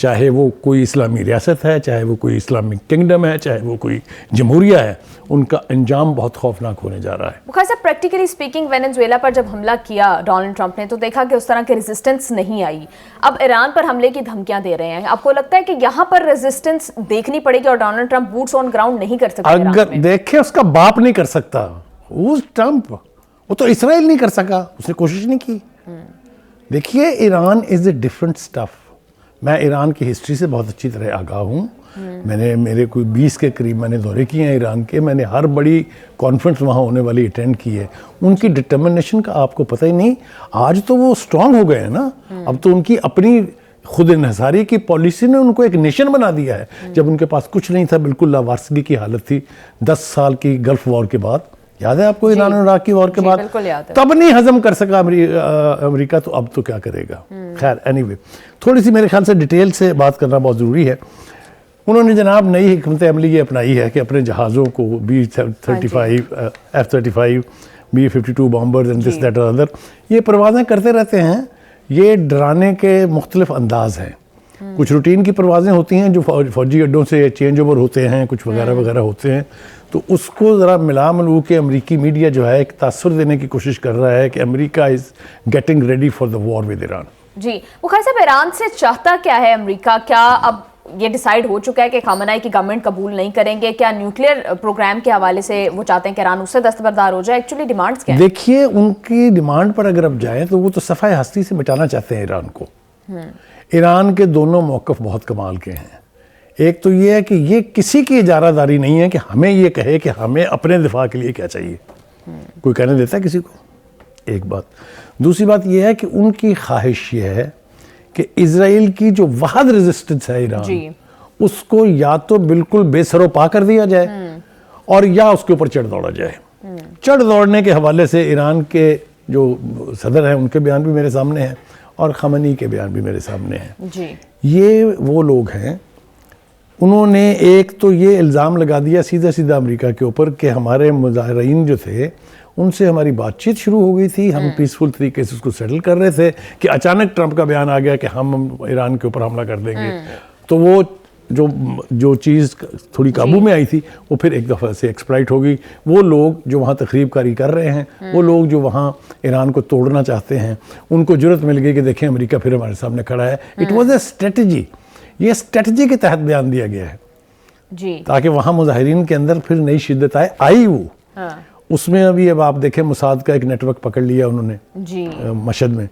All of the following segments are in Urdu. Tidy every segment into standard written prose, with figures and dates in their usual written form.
چاہے وہ کوئی اسلامی ریاست ہے, چاہے وہ کوئی اسلامک کنگڈم ہے, چاہے وہ کوئی جمہوریہ ہے, ان کا انجام بہت خوفناک ہونے جا رہا ہے. بخاری صاحب, پریکٹیکلی اسپیکنگ وینزویلا پر جب حملہ کیا ڈونلڈ ٹرمپ نے تو دیکھا کہ اس طرح کی ریزسٹنس نہیں آئی. اب ایران پر حملے کی دھمکیاں دے رہے ہیں. آپ کو لگتا ہے کہ یہاں پر ریزسٹنس دیکھنی پڑے گی اور Donald Trump boots on ground نہیں کر سکتے؟ اگر دیکھیں, اس کا باپ نہیں کر سکتا, وہ ٹرمپ, وہ تو اسرائیل نہیں کر سکا, اس نے کوشش نہیں کی. دیکھیے, Iran is a different stuff. میں ایران کی ہسٹری سے بہت اچھی طرح آگاہ ہوں. میرے کوئی 20 کے قریب میں نے دورے کیے ہیں ایران کے. میں نے ہر بڑی کانفرنس وہاں ہونے والی اٹینڈ کی ہے. ان کی ڈٹرمنیشن کا آپ کو پتہ ہی نہیں. آج تو وہ اسٹرانگ ہو گئے ہیں نا. اب تو ان کی اپنی خود انحصاری کی پالیسی نے ان کو ایک نیشن بنا دیا ہے. جب ان کے پاس کچھ نہیں تھا, بالکل لاوارثگی کی حالت تھی 10 سال کی گلف وار کے بعد. یاد ہے آپ کو ایران اور عراق کی وار کے بعد؟ تب نہیں ہضم کر سکا امریکہ, تو اب تو کیا کرے گا. خیر, اینی وے, تھوڑی سی میرے خیال سے ڈیٹیل سے بات کرنا بہت ضروری ہے. انہوں نے جناب نئی حکمت عملی یہ اپنائی ہے کہ اپنے جہازوں کو B-35, F-35, B-52 bombers and this that اور ادر, یہ پروازیں کرتے رہتے ہیں. یہ ڈرانے کے مختلف انداز ہیں. کچھ روٹین کی پروازیں ہوتی ہیں جو فوجی اڈوں سے چینج اوور ہوتے ہیں, کچھ وغیرہ وغیرہ ہوتے ہیں. تو اس کو ذرا ملا ملو کے امریکی میڈیا جو ہے ایک تاثر دینے کی کوشش کر رہا ہے کہ America is getting ready for the war with Iran. جی بخاری صاحب, ایران سے چاہتا کیا ہے امریکہ؟ کیا اب یہ ڈیسائیڈ ہو چکا ہے کہ خامنہئی کی گورنمنٹ قبول نہیں کریں گے؟ کیا نیوکلیئر پروگرام کے حوالے سے وہ چاہتے ہیں کہ ایران اس سے دستبردار ہو جائے؟ ایکچولی ڈیمانڈز کیا ہیں؟ دیکھیے, ان کی ڈیمانڈ پر اگر اب جائیں تو وہ تو صفحہ ہستی سے مٹانا چاہتے ہیں ایران کو. ایران کے دونوں موقف بہت کمال کے ہیں. ایک تو یہ ہے کہ یہ کسی کی اجارہ داری نہیں ہے کہ ہمیں یہ کہے کہ ہمیں اپنے دفاع کے لیے کیا چاہیے. کوئی کہنے دیتا ہے کسی کو؟ ایک بات. دوسری بات یہ ہے کہ ان کی خواہش یہ ہے کہ اسرائیل کی جو واحد ریزسٹنس ہے ایران, اس کو یا تو بالکل بے سر و پا کر دیا جائے اور یا اس کے اوپر چڑھ دوڑا جائے. چڑھ دوڑنے کے حوالے سے ایران کے جو صدر ہیں ان کے بیان بھی میرے سامنے ہیں اور خامنہئی کے بیان بھی میرے سامنے ہیں. یہ وہ لوگ ہیں, انہوں نے ایک تو یہ الزام لگا دیا سیدھا امریکہ کے اوپر کہ ہمارے مظاہرین جو تھے ان سے ہماری بات چیت شروع ہو گئی تھی, ہم پیسفل طریقے سے اس کو سیٹل کر رہے تھے, کہ اچانک ٹرمپ کا بیان آ گیا کہ ہم ایران کے اوپر حملہ کر دیں گے. تو وہ جو چیز تھوڑی قابو میں آئی تھی وہ پھر ایک دفعہ سے ایکسپلائٹ ہو گئی. وہ لوگ جو وہاں تخریب کاری کر رہے ہیں, وہ لوگ جو وہاں ایران کو توڑنا چاہتے ہیں, ان کو جرأت مل گئی کہ دیکھیں امریکہ پھر ہمارے سامنے کھڑا ہے. It was a strategy. یہ اسٹریٹجی کے تحت بیان دیا گیا ہے تاکہ وہاں مظاہرین کے اندر پھر نئی شدت آئی. وہ اس میں ابھی اب آپ دیکھیں موساد کا ایک نیٹ ورک پکڑ لیا انہوں نے مشہد میں.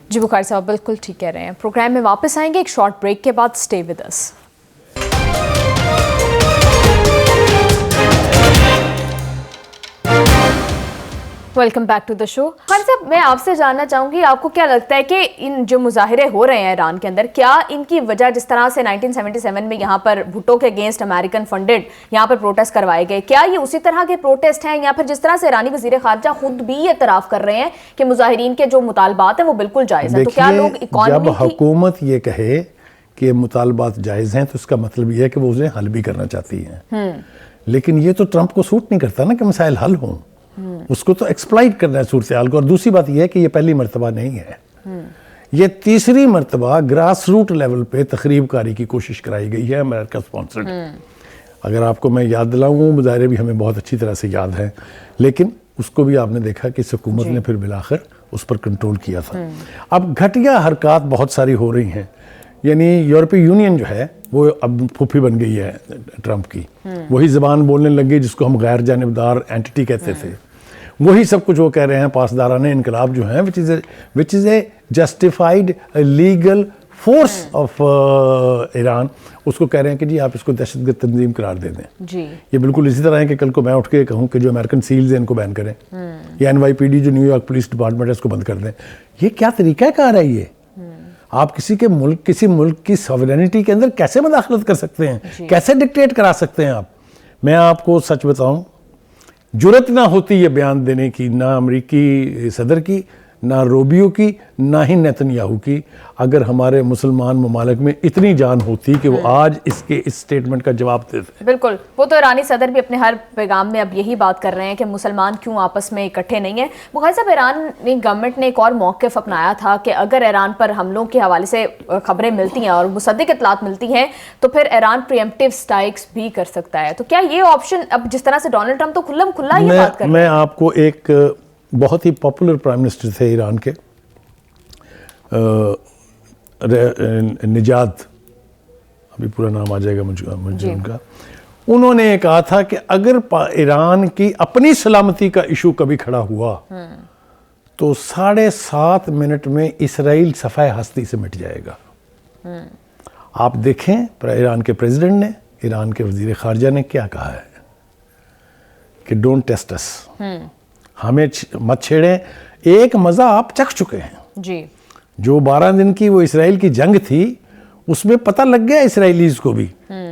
جی بخاری صاحب بالکل ٹھیک کہہ رہے ہیں. پروگرام میں واپس آئیں گے ایک شارٹ بریک کے بعد. Stay with us. Welcome back to the show. Khan sahab, میں آپ سے جاننا چاہوں گی, آپ کو کیا لگتا ہے کہ ان جو مظاہرے ہو رہے ہیں ایران کے اندر, کیا ان کی وجہ جس طرح سے 1977 میں یہاں پر بھٹو کے اگینسٹ امریکن فنڈڈ یہاں پر پروٹیسٹ کروائے گئے, کیا یہ اسی طرح کے پروٹیسٹ ہیں, یا پھر جس طرح سے ایرانی وزیر خارجہ خود بھی اعتراف کر رہے ہیں کہ مظاہرین کے جو مطالبات ہیں وہ بالکل جائز ہیں؟ تو کیا لوگ اکانومی جب حکومت یہ کہے کہ مطالبات جائز ہیں تو اس کا مطلب یہ ہے کہ وہ اسے حل بھی کرنا چاہتی ہیں. لیکن یہ تو ٹرمپ کو سوٹ نہیں کرتا نا کہ مسائل حل ہوں. اس کو تو ایکسپلائٹ کرنا ہے صورتحال کو. اور دوسری بات یہ ہے کہ یہ پہلی مرتبہ نہیں ہے, یہ تیسری مرتبہ گراس روٹ لیول پہ تخریب کاری کی کوشش کرائی گئی ہے امریکہ سپانسرڈ. اگر آپ کو میں یاد دلاؤں, وہ مظاہرے بھی ہمیں بہت اچھی طرح سے یاد ہیں, لیکن اس کو بھی آپ نے دیکھا کہ اس حکومت نے پھر بالآخر اس پر کنٹرول کیا تھا. اب گھٹیا حرکات بہت ساری ہو رہی ہیں. یعنی یورپی یونین جو ہے وہ اب پھوپھی بن گئی ہے ٹرمپ کی. وہی زبان بولنے لگ گئی جس کو ہم غیر جانبدار اینٹی کہتے تھے. وہی سب کچھ وہ کہہ رہے ہیں پاسدارانہ انقلاب جو ہیں, which is a justified legal force of Iran, اس کو کہہ رہے ہیں کہ جی آپ اس کو دہشت گرد تنظیم قرار دے دیں. یہ بالکل اسی طرح ہے کہ کل کو میں اٹھ کے کہوں کہ جو امریکن سیلز ہیں ان کو بین کریں, یا NYPD جو نیو یارک پولیس ڈپارٹمنٹ ہے اس کو بند کر دیں. یہ کیا طریقہ کار ہے یہ؟ آپ کسی ملک کی سوورینٹی کے اندر کیسے مداخلت کر سکتے ہیں؟ کیسے ڈکٹیٹ کرا سکتے ہیں آپ؟ میں آپ کو سچ بتاؤں, جرت نہ ہوتی یہ بیان دینے کی, نہ امریکی صدر کی, نہ روبیو کی نہ ہی نیتنیاہو کی. اگر ہمارے مسلمان ممالک میں اتنی جان ہوتی کہ وہ آج اس سٹیٹمنٹ کا جواب دیتے. بالکل, وہ تو ایرانی صدر بھی اپنے ہر پیغام میں اب یہی بات کر رہے ہیں کہ مسلمان کیوں آپس میں اکٹھے نہیں ہیں. بخاری صاحب, ایرانی گورنمنٹ نے ایک اور موقف اپنایا تھا کہ اگر ایران پر حملوں کے حوالے سے خبریں ملتی ہیں اور مصدق اطلاعات ملتی ہیں تو پھر ایران پریمپٹیو سٹرائکس بھی کر سکتا ہے. تو کیا یہ آپشن, اب جس طرح سے ڈونلڈ ٹرمپ تو کھلم کھلا یہ بات کر رہے ہیں. میں آپ کو ایک بہت ہی پاپولر پرائم منسٹر تھے ایران کے, نجات, ابھی پورا نام آ جائے گا مجھے ان کا. انہوں نے کہا تھا کہ اگر ایران کی اپنی سلامتی کا ایشو کبھی کھڑا ہوا تو 7.5 منٹ میں اسرائیل صفحہ ہستی سے مٹ جائے گا. آپ دیکھیں ایران کے پریزیڈنٹ نے, ایران کے وزیر خارجہ نے کیا کہا ہے کہ ڈونٹ ٹیسٹ اس, ہمیں مت چھیڑیں. ایک مزہ آپ چکھ چکے ہیں. جی, جو 12 دن کی وہ اسرائیل کی جنگ تھی اس میں پتہ لگ گیا اسرائیلیز کو بھی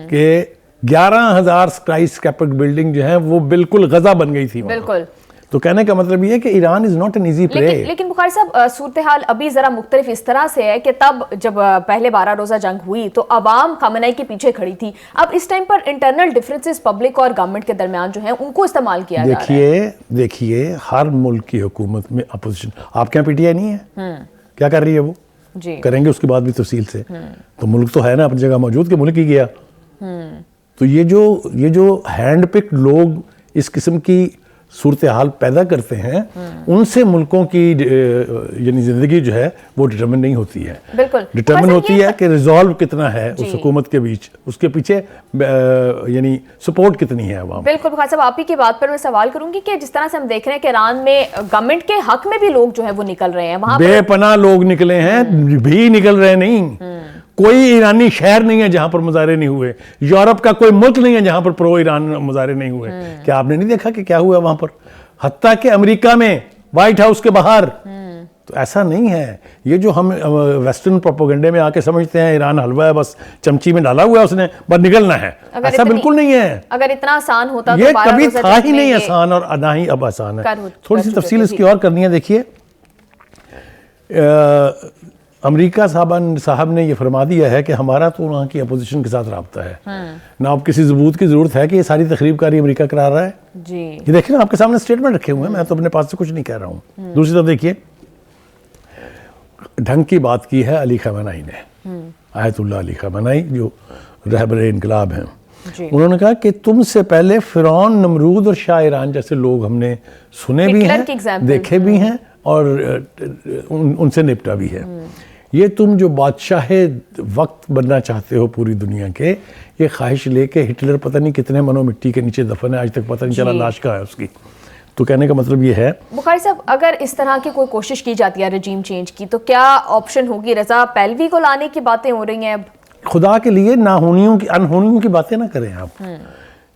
کہ 11,000 اسکائی اسکیپرڈ بلڈنگ جو ہیں وہ بالکل غزہ بن گئی تھی. بالکل. تو کہنے کا مطلب یہ ہے کہ Iran is not an easy play. لیکن بخاری صاحب, صورتحال ابھی ذرا مختلف اس طرح سے ہے کہ تب جب پہلے 12 روزہ جنگ ہوئی تو عوام خامنہئی کے پیچھے کھڑی تھی. اب اس ٹائم پر انٹرنل ڈفرینسز پبلک اور گورنمنٹ کے درمیان جو ہیں ان کو استعمال کیا جا رہا ہے. دیکھیے ہر ملک کی حکومت میں اپوزیشن, آپ کے یہاں پی ٹی آئی نہیں ہے, کیا کر رہی ہے وہ؟ کریں گے اس کے بعد بھی تفصیل سے. تو ملک تو ہے نا اپنی جگہ موجود کہ ملک ہی گیا. تو یہ جو ہینڈ پکڈ لوگ اس قسم کی صورتحال پیدا کرتے ہیں ان سے ملکوں کی یعنی زندگی جو ہے وہ ڈٹرمن نہیں ہوتی ہے. بالکل ڈٹرمن ہوتی ہے کہ ریزالو کتنا ہے اس حکومت کے بیچ, اس کے پیچھے یعنی سپورٹ کتنی ہے عوام. بالکل بخاری صاحب, آپ ہی کی بات پر میں سوال کروں گی کہ جس طرح سے ہم دیکھ رہے ہیں کہ ایران میں گورنمنٹ کے حق میں بھی لوگ جو ہے وہ نکل رہے ہیں, وہاں بے پناہ لوگ نکلے ہیں, بھی نکل رہے نہیں. کوئی ایرانی شہر نہیں ہے جہاں پر مظاہرے نہیں ہوئے, یورپ کا کوئی ملک نہیں ہے جہاں پر پرو ایران مظاہرے نہیں ہوئے. کیا آپ نے نہیں دیکھا کہ کیا ہوا وہاں پر؟ حتیٰ کہ امریکہ میں وائٹ ہاؤس کے باہر. تو ایسا نہیں ہے. یہ جو ہم ویسٹرن پروپیگنڈے میں آ کے سمجھتے ہیں ایران حلوہ ہے, بس چمچی میں ڈالا ہوا ہے اس نے, بس نکلنا ہے, ایسا بالکل نہیں ہے. اگر اتنا آسان ہوتا یہ کبھی تھا ہی نہیں آسان, اور نہ ہی اب آسان ہے. تھوڑی سی تفصیل اس کی اور کرنی ہے. دیکھیے امریکہ صاحب نے یہ فرما دیا ہے کہ ہمارا تو وہاں کی اپوزیشن کے ساتھ رابطہ ہے, نہ اب کسی ثبوت کی ضرورت ہے کہ یہ ساری تخریب کاری امریکہ کرا رہا ہے. یہ دیکھیں نا آپ کے سامنے سٹیٹمنٹ رکھے ہوئے ہیں, میں تو اپنے پاس سے کچھ نہیں کہہ رہا ہوں. دوسری طرف دیکھیے ڈھنگ کی بات کی ہے علی خامنہئی نے, آیت اللہ علی خامنہئی جو رہبر انقلاب ہیں. انہوں نے کہا کہ تم سے پہلے فرعون, نمرود اور شاہ ایران جیسے لوگ ہم نے سنے بھی ہیں, دیکھے بھی ہیں اور ان سے نپٹا بھی ہے. یہ تم جو بادشاہ وقت بننا چاہتے ہو پوری دنیا کے, یہ خواہش لے کے ہٹلر پتہ نہیں کتنے منو مٹی کے نیچے دفن ہے, آج تک پتہ نہیں چلا لاش کہاں ہے اس کی. تو کہنے کا مطلب یہ ہے بخاری صاحب, اگر اس طرح کی کوئی کوشش کی جاتی ہے رجیم چینج کی تو کیا آپشن ہوگی؟ رضا پہلوی کو لانے کی باتیں ہو رہی ہیں. اب خدا کے لیے انہونیوں کی باتیں نہ کریں آپ.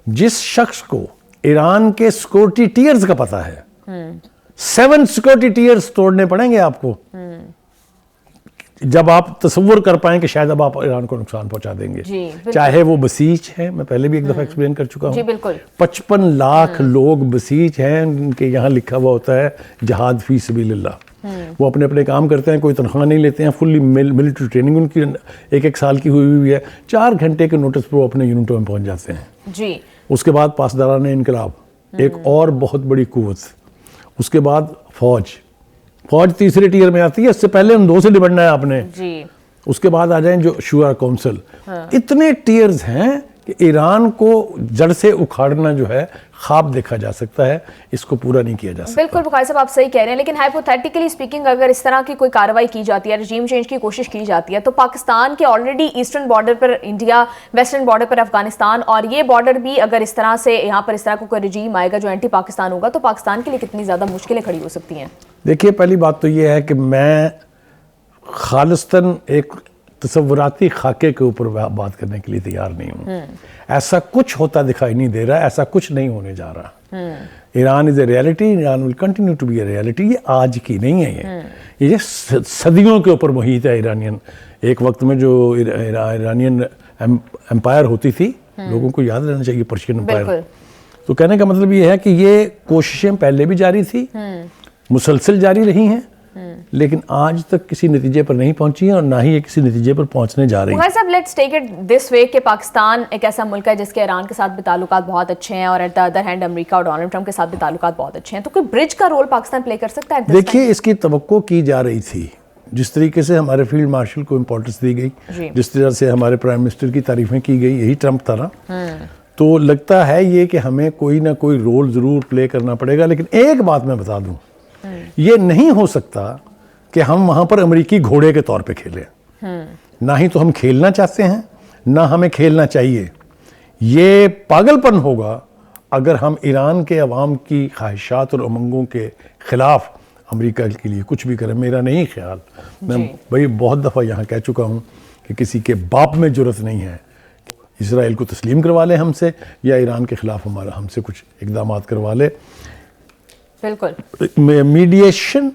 جس شخص کو ایران کے سیکورٹی ٹیئرز کا پتہ ہے, 7 سیکورٹی ٹیئرز توڑنے پڑیں گے آپ کو جب آپ تصور کر پائیں کہ شاید اب آپ ایران کو نقصان پہنچا دیں گے. چاہے وہ بسیج ہیں, میں پہلے بھی ایک دفعہ ایکسپلین کر چکا ہوں, 55 لاکھ لوگ بسیج ہیں, ان کے یہاں لکھا ہوا ہوتا ہے جہاد فی سبیل اللہ. وہ اپنے اپنے کام کرتے ہیں, کوئی تنخواہ نہیں لیتے ہیں, فلی ملٹری ٹریننگ ان کی 1 سال کی ہوئی ہے. 4 گھنٹے کے نوٹس پر وہ اپنے یونٹوں میں پہنچ جاتے ہیں. اس کے بعد پاسداران انقلاب, ایک اور بہت بڑی قوت. اس کے بعد فوج تیسرے ٹیئر میں آتی ہے, اس سے پہلے ان 2 سے نبٹنا ہے آپ نے. اس کے بعد آ جائیں جو شورا کونسل. اتنے ٹیئرز ہیں کہ ایران کو جڑ سے اکھاڑنا جو ہے خواب دیکھا جا سکتا ہے, اس کو پورا نہیں کیا جا سکتا. بالکل بخاری صاحب, آپ صحیح کہہ رہے ہیں, لیکن ہائپوتھیٹیکلی اسپیکنگ اگر اس طرح کی کوئی کارروائی کی جاتی ہے, رجیم چینج کی کوشش کی جاتی ہے, تو پاکستان کے آلریڈی ایسٹرن بارڈر پر انڈیا, ویسٹرن بارڈر پر افغانستان, اور یہ بارڈر بھی اگر اس طرح سے یہاں پر اس طرح کا کوئی رجیم آئے گا جو اینٹی پاکستان ہوگا, تو پاکستان کے لیے کتنی زیادہ مشکلیں کھڑی ہو سکتی ہیں. دیکھیے پہلی بات تو یہ ہے کہ میں خالصتاً ایک تصوراتی خاکے کے اوپر بات کرنے کے لیے تیار نہیں ہوں. ایسا کچھ ہوتا دکھائی نہیں دے رہا, ایسا کچھ نہیں ہونے جا رہا. Iran is a reality, Iran will continue to be a reality. یہ آج کی نہیں ہے, یہ صدیوں کے اوپر محیط ہے ایرانین. ایک وقت میں جو ایرانین امپائر ہوتی تھی, لوگوں کو یاد رہنا چاہیے پرشین امپائر. تو کہنے کا مطلب یہ ہے کہ یہ کوششیں پہلے بھی جاری تھی, مسلسل جاری رہی ہیں, لیکن آج تک کسی نتیجے پر نہیں پہنچی ہیں اور نہ ہی یہ کسی نتیجے پر پہنچنے جا رہی ہیں. صاحب لیٹس ٹیک اٹ دس وے کہ پاکستان ایک ایسا ملک ہے جس کے ایران کے ساتھ بھی تعلقات بہت اچھے ہیں اور ایٹ دا ادر ہینڈ امریکہ اور ڈونلڈ ٹرمپ کے ساتھ بھی تعلقات بہت اچھے ہیں, تو کوئی برج کا رول پاکستان پلے کر سکتا ہے؟ دیکھیے اس کی توقع کی جا رہی تھی, جس طریقے سے ہمارے فیلڈ مارشل کو امپورٹنس دی گئی, جس طرح سے ہمارے پرائم منسٹر کی تعریفیں کی گئی, یہی ٹرمپ تھا نا, تو لگتا ہے یہ کہ ہمیں کوئی نہ کوئی رول ضرور پلے کرنا پڑے گا. لیکن ایک بات میں بتا دوں, یہ نہیں ہو سکتا کہ ہم وہاں پر امریکی گھوڑے کے طور پہ کھیلیں. نہ ہی تو ہم کھیلنا چاہتے ہیں, نہ ہمیں کھیلنا چاہیے. یہ پاگل پن ہوگا اگر ہم ایران کے عوام کی خواہشات اور امنگوں کے خلاف امریکہ کے لیے کچھ بھی کریں. میرا نہیں خیال, میں بھائی بہت دفعہ یہاں کہہ چکا ہوں کہ کسی کے باپ میں جرت نہیں ہے اسرائیل کو تسلیم کروا لے ہم سے, یا ایران کے خلاف ہم سے کچھ اقدامات کروا لے. بالکل میڈیشن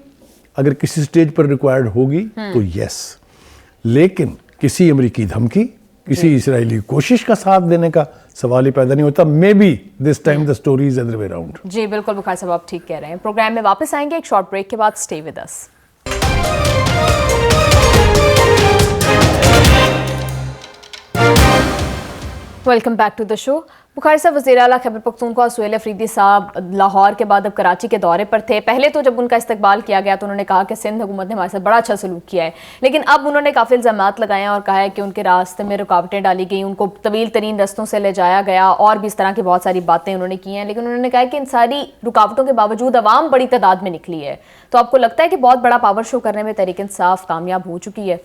اگر کسی سٹیج پر ریکوائرڈ ہوگی تو یس, لیکن کسی امریکی دھمکی, کسی اسرائیلی کوشش کا ساتھ دینے کا سوال ہی پیدا نہیں ہوتا. Maybe this time the story is other way around. جی بالکل بخاری صاحب آپ ٹھیک کہہ رہے ہیں. پروگرام میں واپس آئیں گے ایک شارٹ بریک کے بعد. Stay with us. Welcome back to the show. Bukhari sahab وزیر اعلیٰ خیبر پختونخوا سہیل افریدی صاحب لاہور کے بعد اب کراچی کے دورے پر تھے. پہلے تو جب ان کا استقبال کیا گیا تو انہوں نے کہا کہ سندھ حکومت نے ہمارے ساتھ بڑا اچھا سلوک کیا ہے, لیکن اب انہوں نے کافی الزامات لگائے ہیں اور کہا ہے کہ ان کے راستے میں رکاوٹیں ڈالی گئیں, ان کو طویل ترین رستوں سے لے جایا گیا اور بھی اس طرح کی بہت ساری باتیں انہوں نے کی ہیں. لیکن انہوں نے کہا کہ ان ساری رکاوٹوں کے باوجود عوام بڑی تعداد میں نکلی ہے. تو آپ کو لگتا ہے کہ بہت بڑا پاور شو کرنے میں تحریک انصاف کامیاب ہو چکی ہے؟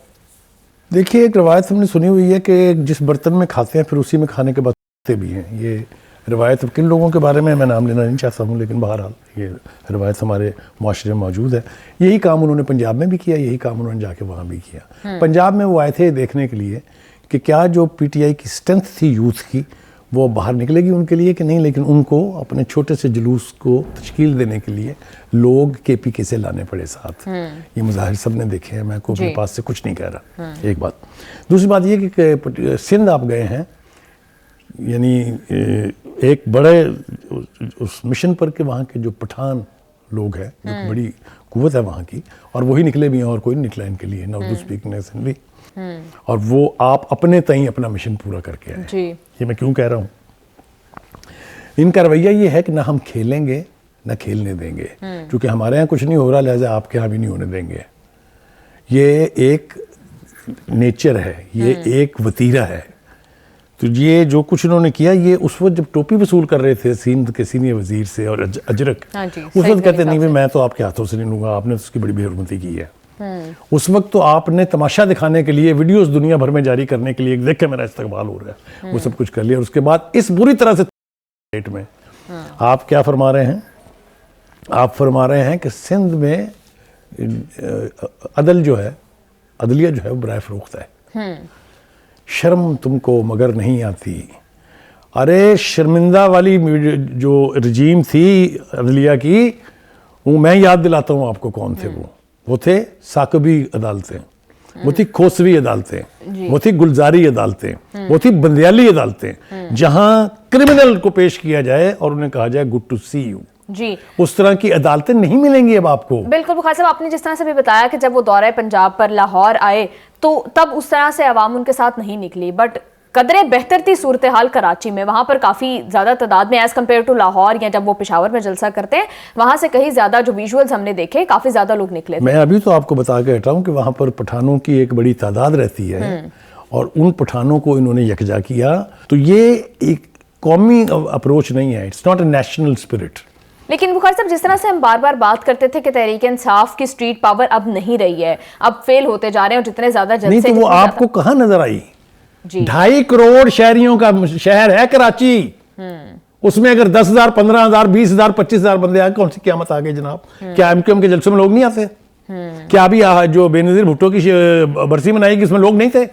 دیکھیے ایک روایت ہم نے سنی ہوئی ہے کہ جس برتن میں کھاتے ہیں پھر اسی میں کھانے کے بعد بھی ہیں. یہ روایت کن لوگوں کے بارے میں نام لینا نہیں چاہتا ہوں, لیکن بہرحال یہ روایت ہمارے معاشرے میں موجود ہے. یہی کام انہوں نے پنجاب میں بھی کیا, یہی کام انہوں نے جا کے وہاں بھی کیا. پنجاب میں وہ آئے تھے دیکھنے کے لیے کہ کیا جو پی ٹی آئی کی اسٹرینتھ تھی یوتھ کی وہ باہر نکلے گی ان کے لیے کہ نہیں. لیکن ان کو اپنے چھوٹے سے جلوس کو تشکیل دینے کے لیے لوگ کے پی کے سے لانے پڑے ساتھ. یہ مظاہر سب نے دیکھے ہیں, میں کو اپنے پاس سے کچھ نہیں کہہ رہا. ایک بات. دوسری بات یہ کہ سندھ آپ گئے ہیں, یعنی ایک بڑے اس مشن پر کہ وہاں کے جو پٹھان لوگ ہیں, ایک بڑی قوت ہے وہاں کی, اور وہی نکلے بھی ہیں اور کوئی نہیں نکلا ان کے لیے, اردو اسپیکنگ اسمبلی, اور وہ آپ اپنے تئیں اپنا مشن پورا کر کے آئے. یہ میں کیوں کہہ رہا ہوں, ان کا رویہ یہ ہے کہ نہ ہم کھیلیں گے نہ کھیلنے دیں گے, کیونکہ ہمارے یہاں کچھ نہیں ہو رہا لہٰذا آپ کے یہاں بھی نہیں ہونے دیں گے. یہ ایک نیچر ہے, یہ ایک وتیرہ ہے. تو یہ جو کچھ انہوں نے کیا, یہ اس وقت جب ٹوپی وصول کر رہے تھے سندھ کے سینئر وزیر سے اور اجرک, اس وقت کہتے نہیں میں تو آپ کے ہاتھوں سے نہیں لوں گا, آپ نے اس کی بڑی بے حرمتی کی ہے. اس وقت تو آپ نے تماشا دکھانے کے لیے ویڈیوز دنیا بھر میں جاری کرنے کے لیے دیکھ کے میرا استقبال ہو رہا ہے, وہ سب کچھ کر لیا. اور اس کے بعد اس بری طرح سے ڈیٹ میں آپ کیا فرما رہے ہیں, آپ فرما رہے ہیں کہ سندھ میں عدل جو ہے, عدلیہ جو ہے وہ برائے فروخت ہے. شرم تم کو مگر نہیں آتی. ارے شرمندہ والی جو رجیم تھی عدلیہ کی, وہ میں یاد دلاتا ہوں آپ کو کون تھے. وہ تھے ثاقبی عدالتیں, وہ تھی کھوسوی عدالتیں, وہ تھی گلزاری عدالتیں, وہ تھی بندیالی عدالتیں, جہاں کرمنل کو پیش کیا جائے اور انہیں کہا جائے گڈ ٹو سی یو. جی اس طرح کی عدالتیں نہیں ملیں گی اب آپ کو. بالکل بخاری صاحب, آپ نے جس طرح سے بھی بتایا کہ جب وہ دورہ پنجاب پر لاہور آئے تو تب اس طرح سے عوام ان کے ساتھ نہیں نکلی, بٹ قدرے بہتر تھی صورتحال کراچی میں. وہاں پر کافی زیادہ تعداد میں ایز کمپیئر ٹو لاہور یا جب وہ پشاور میں جلسہ کرتے ہیں وہاں سے کہیں زیادہ جو ویژولز ہم نے دیکھے کافی زیادہ لوگ نکلے تھے. میں ابھی تو آپ کو بتا کے ہٹا ہوں کہ وہاں پر پٹھانوں کی ایک بڑی تعداد رہتی ہے اور ان پٹھانوں کو انہوں نے یکجا کیا. تو یہ ایک قومی اپروچ نہیں ہے, it's not a national spirit. لیکن بخاری صاحب جس طرح سے ہم بار بار بات کرتے تھے کہ تحریک انصاف کی اسٹریٹ پاور اب نہیں رہی ہے, اب فیل ہوتے جا رہے ہیں, اور جتنے زیادہ جلسے نہیں تو وہ آپ کو کہاں نظر آئی. 2.5 کروڑ شہریوں کا شہر ہے کراچی, اس میں اگر 10,000 15,000 20,000 25,000 بندے آگے کون سی قیامت آ گئی جناب. کیا ایم کیو ایم کے جلسوں میں لوگ نہیں آتے؟ کیا ابھی جو بے نظیر بھٹو کی برسی منائی گی اس میں لوگ نہیں تھے؟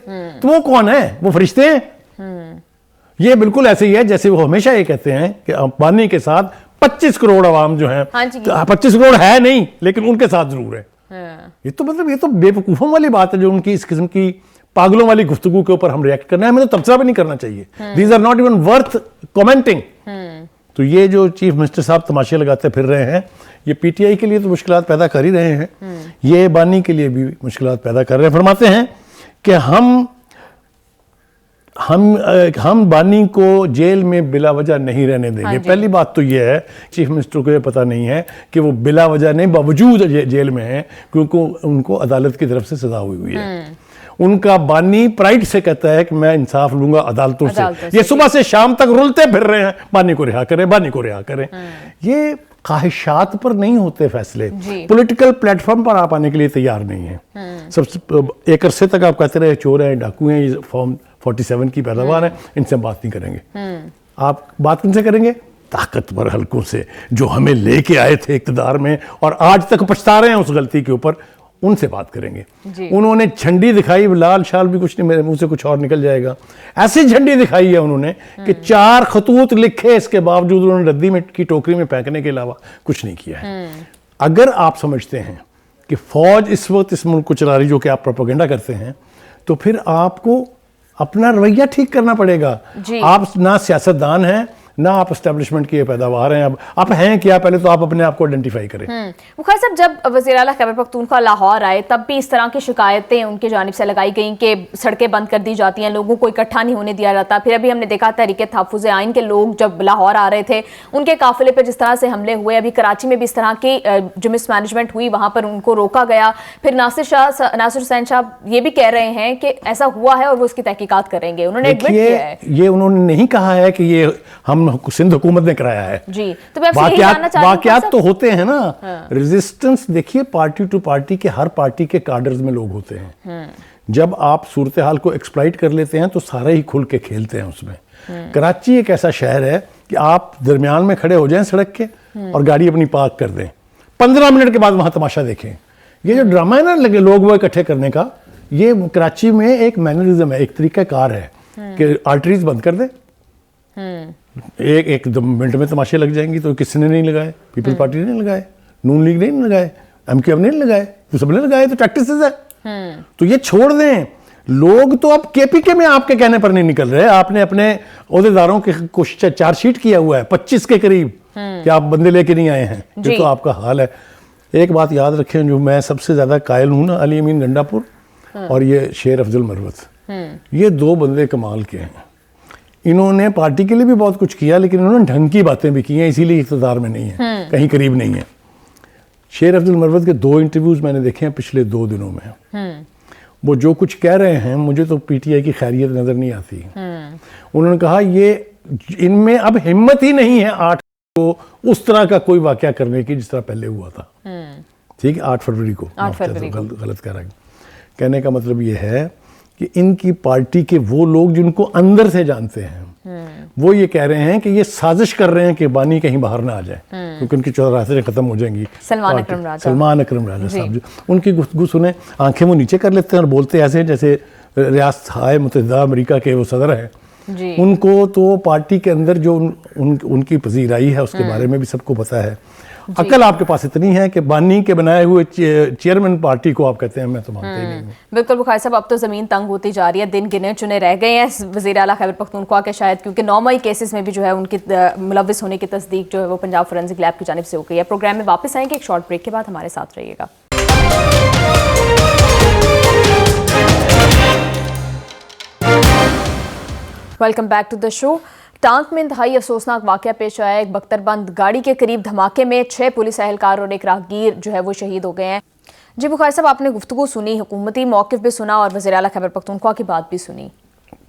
تو وہ کون ہے؟ وہ فرشتے ہیں. یہ بالکل ایسے ہی ہے جیسے وہ ہمیشہ یہ کہتے ہیں کہ امبانی کے ساتھ 25 کروڑ عوام جو ہیں, 25 کروڑ ہے نہیں لیکن ان کے ساتھ ضرور ہے. یہ تو مطلب یہ تو بے وقوفوں والی بات ہے جو ان کی اس قسم کی پاگلوں والی گفتگو کے اوپر ہم ریئیکٹ کرنا ہے. ہمیں تو تبصرہ بھی نہیں کرنا چاہیے. These are not even worth commenting. تو یہ جو چیف منسٹر صاحب تماشے لگاتے پھر رہے ہیں, یہ پی ٹی آئی کے لیے تو مشکلات پیدا کر ہی رہے ہیں. یہ بانی کے لیے بھی مشکلات پیدا کر رہے ہیں. فرماتے ہیں کہ ہم بانی کو جیل میں بلا وجہ نہیں رہنے دیں گے. پہلی بات تو یہ ہے چیف منسٹر کو یہ پتہ نہیں ہے کہ وہ بلا وجہ نہیں باوجود جیل میں ہیں کیونکہ ان کو عدالت کی طرف سے سزا ہوئی ہے. ان کا بانی پرائیڈ سے کہتا ہے کہ میں انصاف لوں گا عدالتوں سے. یہ صبح سے شام تک رلتے پھر رہے ہیں بانی کو رہا کریں, بانی کو رہا کریں. یہ خواہشات پر نہیں ہوتے فیصلے, پولیٹیکل پلیٹ فارم پر آپ آنے کے لیے تیار نہیں ہیں. ایک عرصے تک آپ کہتے رہے چور ہیں, ڈاکو ہیں, یہ فارم 47 کی پیداوار ہے, ان سے بات نہیں کریں گے. آپ بات کن سے کریں گے؟ طاقتور حلقوں سے جو ہمیں لے کے آئے تھے اقتدار میں اور آج تک پچھتا رہے ہیں اس غلطی کے اوپر, ان سے بات کریں گے. انہوں نے جھنڈی دکھائی, لال شال بھی کچھ نہیں, میرے منہ سے کچھ اور نکل جائے گا. ایسی جھنڈی دکھائی ہے انہوں نے کہ 4 خطوط لکھے, اس کے باوجود انہوں نے ردی میں کی ٹوکری میں پھینکنے کے علاوہ کچھ نہیں کیا ہے. اگر آپ سمجھتے ہیں کہ فوج اس وقت اس ملک کو چلا رہی جو کہ آپ پروپیگنڈا کرتے ہیں, تو پھر آپ کو اپنا رویہ ٹھیک کرنا پڑے گا. آپ نہ سیاستدان ہیں نہ آپ اسٹیبلشمنٹ کی پیداوار ہیں. اب آپ ہیں کیا, پہلے تو آپ اپنے آپ کو آئیڈینٹیفائی کریں. بخاری صاحب, جب وزیر اعلیٰ خیبر پختونخوا لاہور آئے تب بھی اس طرح کی شکایتیں ان کی جانب سے لگائی گئیں کہ سڑکیں بند کر دی جاتی ہیں, لوگوں کو اکٹھا نہیں ہونے دیا جاتا. پھر ابھی ہم نے دیکھا تحریک تحفظ آئین کے لوگ جب لاہور آ رہے تھے, ان کے قافلے پہ جس طرح سے حملے ہوئے. ابھی کراچی میں بھی اس طرح کی جو مس مینجمنٹ ہوئی وہاں پر ان کو روکا گیا. پھر ناصر حسین صاحب یہ بھی کہہ رہے ہیں کہ ایسا ہوا ہے اور وہ اس کی تحقیقات کریں گے. انہوں نے ایڈمٹ کیا ہے. یہ انہوں نے نہیں کہا ہے کہ یہ ہم سندھ حکومت نے کرایا ہے. جی, تو میں آپ سے یہی جاننا چاہتی ہوں. واقعات تو ہوتے ہیں نا. ریزسٹنس دیکھیے, پارٹی ٹو پارٹی کے ہر پارٹی کے کارڈرز میں لوگ ہوتے ہیں. جب آپ صورتحال کو ایکسپلائٹ کر لیتے ہیں تو سارے ہی کھل کے کھیلتے ہیں اس میں. کراچی ایک ایسا شہر ہے کہ آپ درمیان میں کھڑے ہو جائیں سڑک کے اور گاڑی اپنی پارک کر دیں, 15 منٹ کے بعد وہاں تماشا دیکھیں. یہ جو ڈرامہ ہے نا لگے لوگ وہ اکٹھے کرنے کا, یہ کراچی میں ایک مینرزم ہے, ایک طریقہ کار ہے کہ آرٹریز بند کر دیں, ایک منٹ میں تماشے لگ جائیں گی. تو کسی نے نہیں لگائے, پیپل پارٹی نے لگائے, نون لیگ نے لگائے, ایم کیو ایم نے لگائے, تو سب نے لگائے. تو پریکٹسز ہے. تو یہ چھوڑ دیں. لوگ تو اب کے پی کے میں آپ کے کہنے پر نہیں نکل رہے. آپ نے اپنے عہدیداروں کے کچھ چارج شیٹ کیا ہوا ہے 25 کے قریب کہ آپ بندے لے کے نہیں آئے ہیں. یہ تو آپ کا حال ہے. ایک بات یاد رکھیں, جو میں سب سے زیادہ قائل ہوں نا, علی امین گنڈا پور اور یہ شیر افضل مروت, یہ 2 بندے کمال کے ہیں. انہوں نے پارٹی کے لیے بھی بہت کچھ کیا, لیکن انہوں نے ڈھنگ کی باتیں بھی کی ہیں, اسی لیے اقتدار میں نہیں ہیں, کہیں قریب نہیں ہیں. شیر افضل مروت کے 2 انٹرویوز میں نے دیکھے ہیں پچھلے 2 دنوں میں. وہ جو کچھ کہہ رہے ہیں مجھے تو پی ٹی آئی کی خیریت نظر نہیں آتی. انہوں نے کہا یہ ان میں اب ہمت ہی نہیں ہے 8 کو اس طرح کا کوئی واقعہ کرنے کی جس طرح پہلے ہوا تھا. ٹھیک ہے, 8 فروری کو غلط کہہ رہا ہے. کہنے کا مطلب یہ ہے کہ ان کی پارٹی کے وہ لوگ جن کو اندر سے جانتے ہیں, وہ یہ کہہ رہے ہیں کہ یہ سازش کر رہے ہیں کہ بانی کہیں باہر نہ آ جائے, کیونکہ ان کی 14 ختم ہو جائیں گی. سلمان اکرم راجہ صاحب, ان کی گفتگو سنیں, آنکھیں وہ نیچے کر لیتے ہیں اور بولتے ایسے جیسے ریاستہائے متحدہ امریکہ کے وہ صدر ہیں. ان کو تو پارٹی کے اندر جو ان کی پذیرائی ہے اس کے بارے میں بھی سب کو پتا ہے. عقل آپ کے پاس اتنی ہے کہ بانی کے بنائے ہوئے چیئرمین پارٹی کو آپ کہتے ہیں میں تو مانتے ہی نہیں ہوں. بالکل بخاری صاحب, اب تو زمین تنگ ہوتی جا رہی ہے, دن گنے چنے رہ گئے ہیں وزیر اعلیٰ خیبر پختونخوا کے, شاید کیونکہ 9 مئی کیسز میں بھی جو ہے ان کی ملوث ہونے کی تصدیق جو ہے وہ پنجاب فورینسک لیب کی جانب سے ہو گئی ہے. پروگرام میں واپس آئیں گے ایک شارٹ بریک کے بعد, ہمارے ساتھ رہیے گا. ویلکم بیک ٹو دا شو. ٹانک میں انتہائی افسوسناک واقعہ پیش آیا. ایک بختر بند گاڑی کے قریب دھماکے میں 6 پولیس اہلکار اور ایک راہگیر جو ہے وہ شہید ہو گئے ہیں. جی بخاری صاحب, آپ نے گفتگو سنی, حکومتی موقف بھی سنا اور وزیر اعلیٰ خیبر پختونخوا کی بات بھی سنی.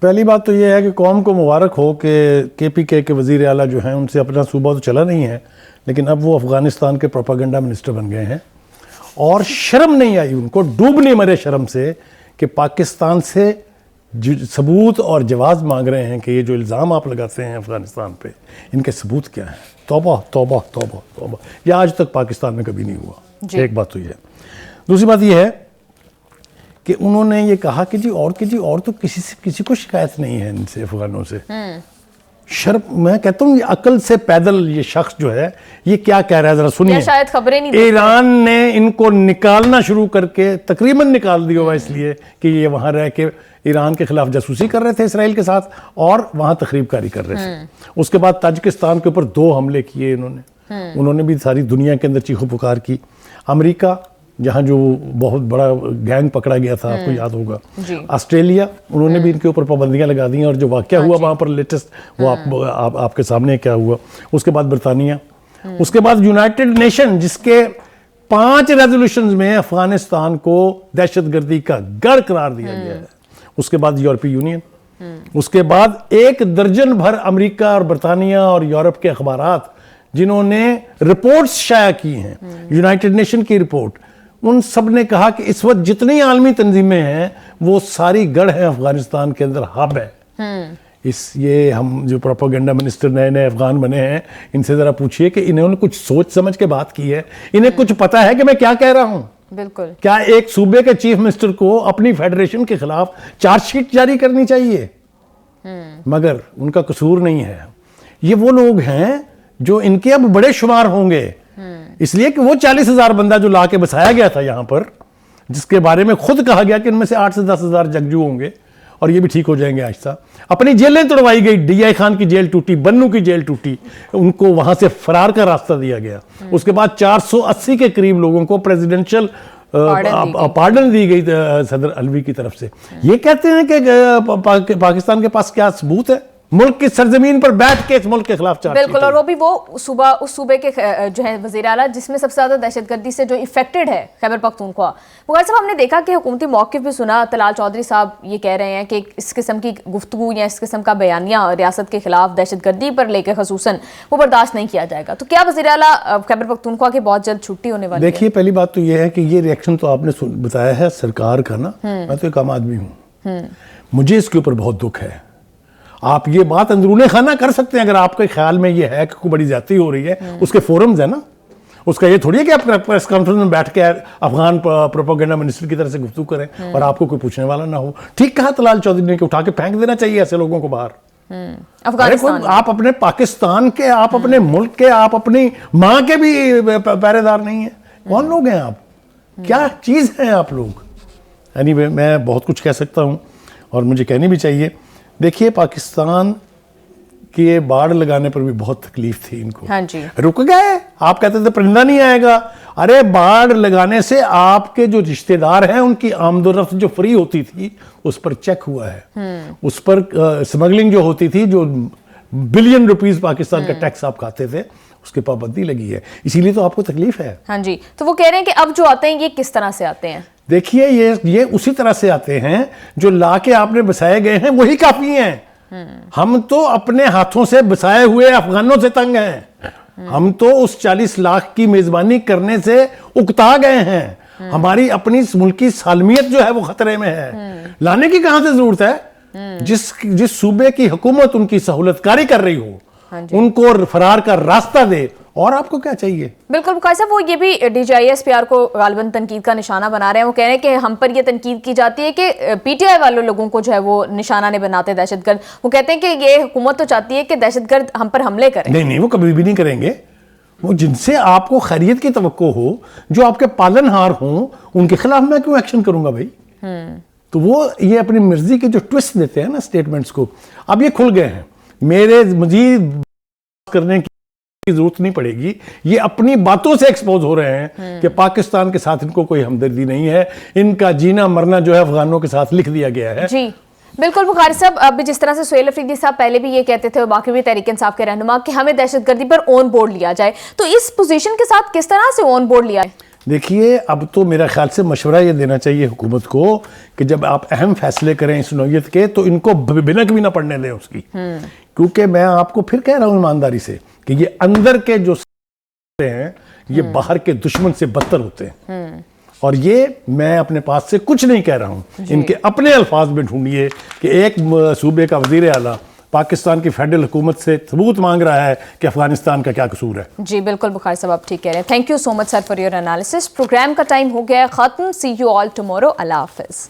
پہلی بات تو یہ ہے کہ قوم کو مبارک ہو کہ کے پی کے وزیر اعلیٰ جو ہیں ان سے اپنا صوبہ تو چلا نہیں ہے, لیکن اب وہ افغانستان کے پروپیگنڈا منسٹر بن گئے ہیں. اور شرم نہیں آئی ان کو, ڈوب نہیں مرے شرم سے کہ پاکستان سے ثبوت اور جواز مانگ رہے ہیں کہ یہ جو الزام آپ لگاتے ہیں افغانستان پہ, ان کے ثبوت کیا ہیں. توبہ توبہ توبہ توبہ, یہ آج تک پاکستان میں کبھی نہیں ہوا. ایک بات تو یہ ہے. دوسری بات یہ ہے کہ انہوں نے یہ کہا کہ اور تو کسی کو شکایت نہیں ہے ان سے, افغانوں سے. شرم, میں کہتا ہوں یہ عقل سے پیدل یہ شخص جو ہے یہ کیا کہہ رہا ہے, ذرا سنیے. شاید خبریں نہیں, ایران نے ان کو نکالنا شروع کر کے تقریباً نکال دیا ہوا, اس لیے کہ یہ وہاں رہ کے ایران کے خلاف جاسوسی کر رہے تھے اسرائیل کے ساتھ اور وہاں تخریب کاری کر رہے تھے. اس کے بعد تاجکستان کے اوپر 2 حملے کیے انہوں نے بھی ساری دنیا کے اندر چیخو پکار کی. امریکہ جہاں جو بہت بڑا گینگ پکڑا گیا تھا, آپ کو یاد ہوگا. جی. آسٹریلیا, انہوں نے بھی ان کے اوپر پابندیاں لگا دی ہیں, اور جو واقعہ ہوا وہاں پر لیٹسٹ وہ آپ کے سامنے کیا ہوا. اس کے بعد برطانیہ, اس کے بعد یونائٹڈ نیشن جس کے 5 ریزولوشنز میں افغانستان کو دہشت گردی کا گڑھ قرار دیا گیا ہے. اس کے بعد یورپی یونین, اس کے بعد 1 درجن بھر امریکہ اور برطانیہ اور یورپ کے اخبارات جنہوں نے رپورٹس شائع کی ہیں, یونائٹڈ نیشن کی رپورٹ, ان سب نے کہا کہ اس وقت جتنی عالمی تنظیمیں ہیں وہ ساری گڑھ ہیں افغانستان کے اندر ہب ہے. یہ ہم جو پروپیگنڈا منسٹر نئے افغان بنے ہیں, ان سے ذرا پوچھئے کہ انہوں نے کچھ سوچ سمجھ کے بات کی ہے, انہیں کچھ پتا ہے کہ میں کیا کہہ رہا ہوں. بالکل. کیا ایک صوبے کے چیف منسٹر کو اپنی فیڈریشن کے خلاف چارج شیٹ جاری کرنی چاہیے؟ مگر ان کا قصور نہیں ہے. یہ وہ لوگ ہیں جو ان کے اب بڑے شمار ہوں گے, اس لیے کہ وہ 40,000 بندہ جو لا کے بسایا گیا تھا یہاں پر, جس کے بارے میں خود کہا گیا کہ ان میں سے 8 سے 10,000 جنگجو ہوں گے اور یہ بھی ٹھیک ہو جائیں گے آہستہ. اپنی جیلیں توڑوائی گئی, ڈی آئی خان کی جیل ٹوٹی, بنو کی جیل ٹوٹی, ان کو وہاں سے فرار کا راستہ دیا گیا. اس کے بعد 480 کے قریب لوگوں کو پریزیڈنشل پارڈن دی گئی صدر علوی کی طرف سے. یہ کہتے ہیں کہ پاکستان کے پاس کیا ثبوت ہے ملک کی سرزمین پر بیٹھ کے اس ملک کے خلاف چارج. بالکل, اور وہ بھی وہ صوبہ, اس صوبے کے جو ہے وزیر اعلیٰ جس میں سب سے زیادہ دہشت گردی سے جو افیکٹڈ ہے, خیبر پختونخوا. مغل صاحب, ہم نے دیکھا کہ حکومتی موقف بھی سنا, طلال چودھری صاحب یہ کہہ رہے ہیں کہ اس قسم کی گفتگو یا اس قسم کا بیانیہ ریاست کے خلاف دہشت گردی پر لے کے خصوصاً وہ برداشت نہیں کیا جائے گا. تو کیا وزیر اعلیٰ خیبر پختونخوا کی بہت جلد چھٹی ہونے والی ہے؟ دیکھیے, پہلی بات تو یہ ہے کہ یہ ریئیکشن تو آپ نے بتایا ہے سرکار کا نا, میں تو ایک عام آدمی ہوں, مجھے اس کے اوپر بہت دکھ ہے. آپ یہ بات اندرون خانہ کر سکتے ہیں اگر آپ کے خیال میں یہ ہے کہ کوئی بڑی زیادتی ہو رہی ہے, اس کے فورمز ہیں نا. اس کا یہ تھوڑی ہے کہ آپ پریس کانفرنس میں بیٹھ کے افغان پروپیگنڈا منسٹر کی طرح سے گفتگو کریں اور آپ کو کوئی پوچھنے والا نہ ہو. ٹھیک کہا طلال چودھری نے کہ اٹھا کے پھینک دینا چاہیے ایسے لوگوں کو باہر. افغانستان آپ اپنے پاکستان کے, آپ اپنے ملک کے, آپ اپنی ماں کے بھی پہرے دار نہیں ہیں. کون لوگ ہیں آپ, کیا چیز ہیں آپ لوگ؟ اینی وے, میں بہت کچھ کہہ سکتا ہوں اور مجھے کہنی بھی چاہیے. دیکھیے, پاکستان کے باڑ لگانے پر بھی بہت تکلیف تھی ان کو. ہاں جی. رک گئے, آپ کہتے تھے پرندہ نہیں آئے گا. ارے باڑ لگانے سے آپ کے جو رشتہ دار ہیں ان کی آمد و رفت جو فری ہوتی تھی اس پر چیک ہوا ہے, اس پر سمگلنگ جو ہوتی تھی, جو بلین روپیز پاکستان کا ٹیکس آپ کھاتے تھے, اس کی پابندی لگی ہے. اسی لیے تو آپ کو تکلیف ہے. ہاں جی. تو وہ کہہ رہے ہیں کہ اب جو آتے ہیں یہ کس طرح سے آتے ہیں؟ دیکھیے, یہ اسی طرح سے آتے ہیں جو لا کے آپ نے بسائے گئے ہیں وہی کافی ہیں. ہم تو اپنے ہاتھوں سے بسائے ہوئے افغانوں سے تنگ ہیں. ہم تو اس 40 لاکھ کی میزبانی کرنے سے اکتا گئے ہیں. ہماری اپنی ملکی سالمیت جو ہے وہ خطرے میں ہے. لانے کی کہاں سے ضرورت ہے؟ جس صوبے کی حکومت ان کی سہولت کاری کر رہی ہو ان کو فرار کا راستہ دے, اور آپ کو کیا چاہیے؟ بالکل بخاری صاحب, وہ یہ بھی D G I S P R کو غالباً تنقید کا نشانہ بنا رہے ہیں. وہ کہہ رہے ہیں کہ ہم پر یہ تنقید کی جاتی ہے کہ پی ٹی آئی والے لوگوں کو جو ہے وہ نشانہ نہیں بناتے دہشت گرد. وہ کہتے ہیں کہ یہ حکومت تو چاہتی ہے کہ دہشت گرد ہم پر حملے کریں. نہیں, وہ کبھی بھی نہیں کریں گے. وہ جن سے آپ کو خیریت کی توقع ہو, جو آپ کے پالن ہار ہوں, ان کے خلاف میں کیوں ایکشن کروں گا بھائی؟ تو وہ یہ اپنی مرضی کے جو ٹوسٹ دیتے ہیں نا سٹیٹمنٹس کو, اب یہ کھل گئے ہیں. میرے مزید کرنے کی ضرورت نہیں پڑے گی, یہ اپنی باتوں سے ایکسپوز ہو رہے ہیں کہ پاکستان کے ساتھ ان کو کوئی ہمدردی نہیں ہے. ان کا جینا مرنا جو ہے افغانوں کے ساتھ لکھ دیا گیا ہے. جی بالکل بخاری صاحب, اب جس طرح سے سہیل افریدی صاحب پہلے بھی یہ کہتے تھے اور باقی بھی تحریک انصاف کے رہنما کہ ہمیں دہشت گردی پر آن بورڈ لیا جائے, تو اس پوزیشن کے ساتھ کس طرح سے آن بورڈ لیا ہے؟ دیکھیے, اب تو میرا خیال سے مشورہ یہ دینا چاہیے حکومت کو کہ جب آپ اہم فیصلے کریں اس نوعیت کے تو ان کو بنک بھی نہ پڑنے دیں اس کی. کیونکہ میں آپ کو پھر کہہ رہا ہوں ایمانداری سے کہ یہ اندر کے جو ہیں یہ باہر کے دشمن سے بدتر ہوتے ہیں. اور یہ میں اپنے پاس سے کچھ نہیں کہہ رہا ہوں, ان کے اپنے الفاظ میں ڈھونڈیے کہ ایک صوبے کا وزیر اعلیٰ پاکستان کی فیڈرل حکومت سے ثبوت مانگ رہا ہے کہ افغانستان کا کیا قصور ہے. جی بالکل بخاری صاحب, آپ ٹھیک کہہ رہے ہیں. Thank you so much sir for your analysis. Programme کا ٹائم ہو گیا ختم. سی یو آل ٹمورو. اللہ حافظ.